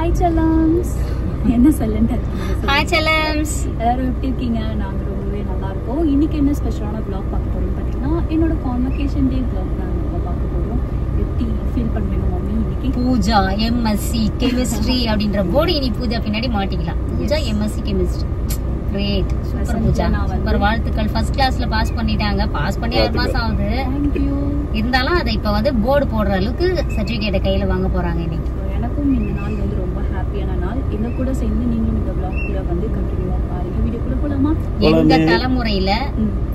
Hi செல்லம்ஸ். என்ன சொல்லுங்க? Hi செல்லம்ஸ். எல்லாரும் எப்படி இருக்கீங்க? நாங்கள் ரொம்பவே நல்லா இருக்கோம். இன்னைக்கு என்ன ஸ்பெஷலான vlog பார்க்க போறோம்னு பார்த்தீங்கன்னா என்னோட கான்வகேஷன் டே vlog தான் நம்ம பார்க்க போறோம். எப்படி ஃபீல் பண்ணுவீங்க மம்மி இன்னைக்கு? பூஜா எம்எஸ்சி கெமிஸ்ட்ரி அப்படின்ற போர்டு இனி பூஜா பின்னாடி மாட்டிக்கலாம். Pooja MSc chemistry. Great. Super Pooja. Super வாழ்த்துக்கள். ஃபர்ஸ்ட் கிளாஸ்ல பாஸ் பண்ணிட்டாங்க. பாஸ் பண்ணி 6 மாசம் ஆகுது. Thank you. இருந்தாலும் அதை இப்ப வந்து போர்டு போடுற அளவுக்கு சர்டிபிகேட்டை கையில வாங்க போறாங்க இன்னைக்கு. எனக்கும் இந்த நாள் வந்து ரொம்ப ஹாப்பியான நாள். எங்க கூட சேர்ந்து நீங்களும் இந்த vlog கூட வந்து கண்டினியூவா பாருங்க. வீடியோக்குள்ள போலாமா? எங்க தலைமுறையில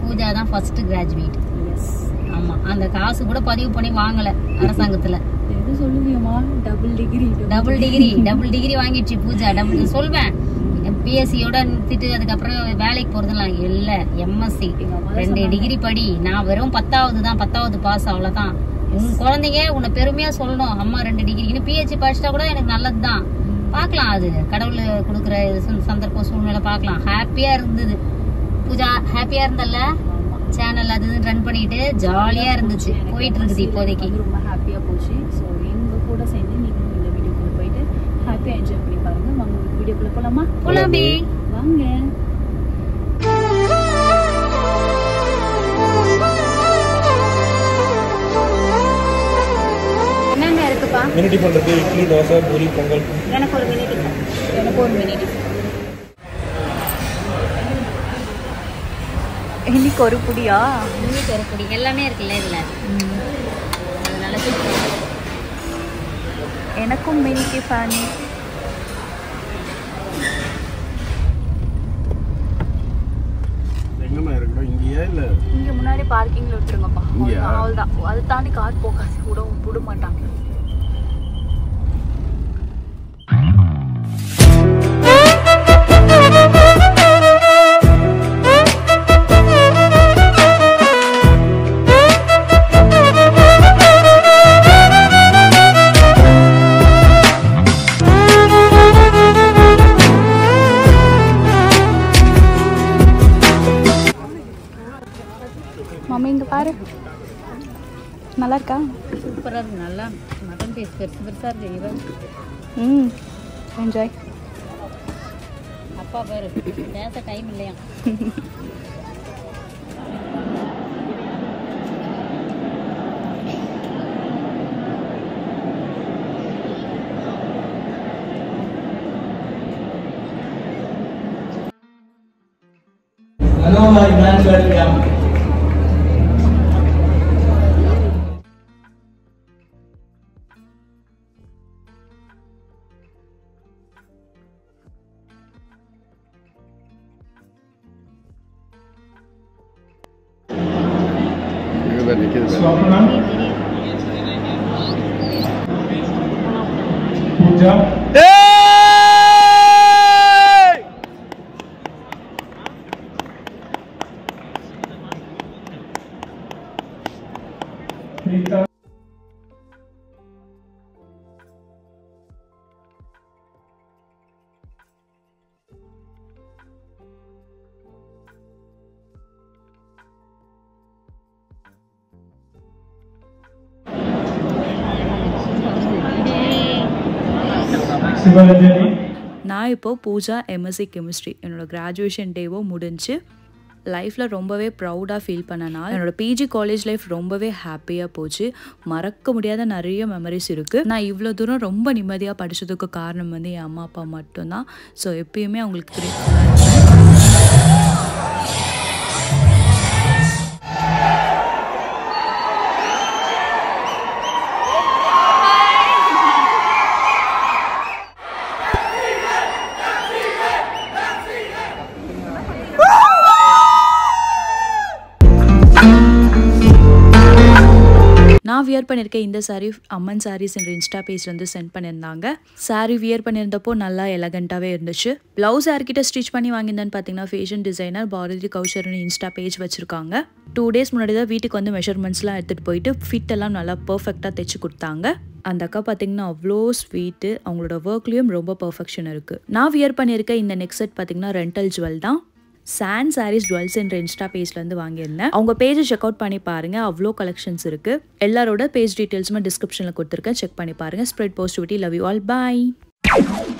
பூஜா தான் ஃபர்ஸ்ட் கிராஜுவேட். எஸ். ஆமா, அந்த காசு கூட பதிவு பண்ணி வாங்கல அரசாங்கத்துல. எது சொல்லுவியமா? டபுள் டிகிரி வாங்கிடுச்சு பூஜா. டபுள் சொல்வேன். பிஎஸ்சியோட நிறுத்திட்டு அதுக்கப்புறம் வேலைக்கு போறதுலாம் இல்ல. எம்எஸ்சி 2 டிகிரி படி. நான் வெறும் 10வது பாஸ். அவ்வளவுதான். உன் குழந்தைங்க உன்னை பெருமையா சொல்லணும், அம்மா 2 டிகிரி. பிஹெச்டி படிச்சுட்டா கூட எனக்கு நல்லதுதான். பாக்கலாம், அது கடவுள் கொடுக்குற சந்தர்ப்பம் சூழ்நிலை பாக்கலாம். ஹாப்பியா இருந்தது பூஜா. ஹாப்பியா இருந்தல்ல? சேனல் அது ரன் பண்ணிட்டு ஜாலியா இருந்துச்சு. போயிட்டு இருக்குது இப்போதைக்கு. ரொம்ப ஹாப்பியா போச்சு. ஸோ எங்க கூட சேர்ந்து நீங்களும் இந்த வீடியோக்குள்ள போயிட்டு ஹாப்பியா என்ஜாய் பண்ணி பாருங்க. வாங்க வீடியோக்குள்ள போலாமா? போலாமே, வாங்க. என்னங்க இருக்குப்பா? மினி டிஃபன் இருக்கு. இட்லி, தோசை, பூரி, பொங்கல். எனக்கு ஒரு மினி டிஃபன். எனக்கு ஒரு மினி டிஃபன். இன்னைக்கு ஒரு புடியா? இன்னைக்கு ஒரு புடி. எல்லாமே இருக்குல்ல இதுல. அதனால எனக்கும் மினி டிஃபன். எங்கம்மா இருக்கணும்? இங்கேயா இல்ல இங்க முன்னாடி பார்க்கிங்ல விட்டுருங்கப்பா. அவ்வளவுதான். அதை தாண்டி கார் போகாது. விட மாட்டாங்க. மம்மி இங்க பாரு, நல்லா இருக்கா? சூப்பரா இருக்கு. நல்லா மட்டன் பீஸ் பெருசா இருக்கு. என்ஜாய். அப்பா பாரு, பேச டைம் இல்லையா? Hello, my grand welcome. Swapna, Pooja. Rita. நான் இப்போது பூஜா எம்எஸ்சி கெமிஸ்ட்ரி என்னோட கிராஜுவேஷன் டேவும் முடிஞ்சு லைஃப்பில் ரொம்பவே ப்ரௌடாக ஃபீல் பண்ணனால என்னோட பிஜி காலேஜ் லைஃப் ரொம்பவே ஹாப்பியாக போச்சு. மறக்க முடியாத நிறைய மெமரிஸ் இருக்குது. நான் இவ்வளோ தூரம் ரொம்ப நிம்மதியாக படித்ததுக்கு காரணம் வந்து என் அம்மா அப்பா மட்டும்தான். ஸோ எப்பயுமே அவங்களுக்கு நான் வியர் பண்ணியிருக்கேன் இந்த சாரீ அம்மன் சாரீஸ் என்ற இன்ஸ்டா பேஜ்லேருந்து சென்ட் பண்ணியிருந்தாங்க. சாரீ வியர் பண்ணியிருந்தப்போ நல்லா எலகண்ட்டாகவே இருந்துச்சு. ப்ளவுஸ் யார்கிட்ட ஸ்டிச் பண்ணி வாங்கியிருந்தேன்னு பார்த்தீங்கன்னா ஃபேஷன் டிசைனர் பாரதி கௌஷர்னு இன்ஸ்டா பேஜ் வச்சுருக்காங்க. 2 டேஸ் முன்னாடி தான் வீட்டுக்கு வந்து மெஷர்மெண்ட்ஸ்லாம் எடுத்துகிட்டு போயிட்டு ஃபிட் எல்லாம் நல்லா பர்ஃபெக்டாக தைச்சு கொடுத்தாங்க. அந்த அக்கா பார்த்தீங்கன்னா அவ்வளோ ஸ்வீட்டு. அவங்களோட ஒர்க்லேயும் ரொம்ப பர்ஃபெக்ஷன் இருக்குது. நான் வியர் பண்ணியிருக்க இந்த நெக் செட் பார்த்தீங்கன்னா ரெண்டல் ஜுவல் தான். சாண்ட் சாரீஸ் ஜுவல்ஸ் என்ற இன்ஸ்டா பேஜ்லேருந்து வாங்கியிருந்தேன். அவங்க பேஜை செக் அவுட் பண்ணி பாருங்க, அவ்வளோ கலெக்ஷன்ஸ் இருக்குது. எல்லாரோட பேஜ் டீட்டெயில்ஸுமே டிஸ்கிரிப்ஷனில் கொடுத்துருக்கேன், செக் பண்ணி பாருங்கள். Spread positivity, love you all, bye. Bye.